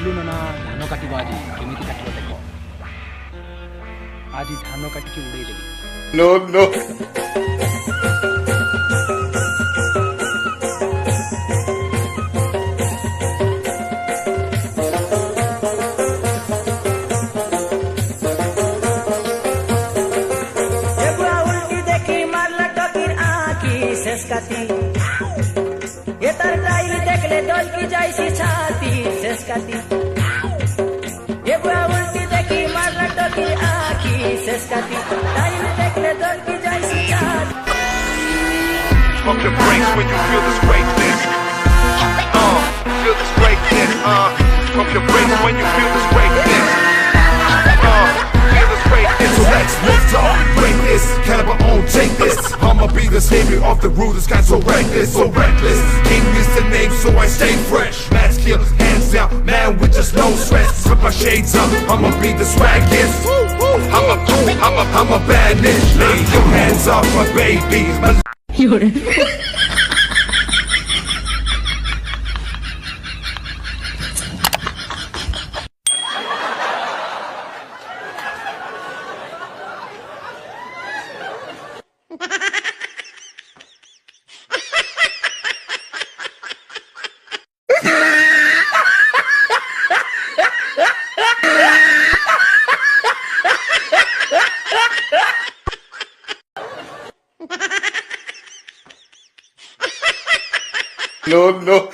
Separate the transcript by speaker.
Speaker 1: ଫାଲୁ ନାନା ଧାନ କାଟିବ ଆଜି କେମିତି କାଟିବ ଦେଖ ଆଜି ଧାନ କାଟିକି ଉଡେଇଦେବି
Speaker 2: No, no.
Speaker 3: ये तरकाई देख ले डोल की जैसी छाती शेष काटी ये बुआ उल्टी देखी मार लटो की आँखी शेष काटी टाइम देख ले डोल की जैसी छाती
Speaker 4: Pump your brakes when you feel this greatness. Feel this greatness. Pump your brakes when you feel this greatness. Feel this greatness.
Speaker 5: So let's lift off, break this, caliber on, take this. I'ma be the savior of the rulers, got so reckless, so reckless. King is the name, so I stay fresh. Mass kill, hands down, man with just no stress. Put my shades up, I'ma be the swaggiest. I'm a bad bitch. Lay your hands off my baby.
Speaker 2: No, no.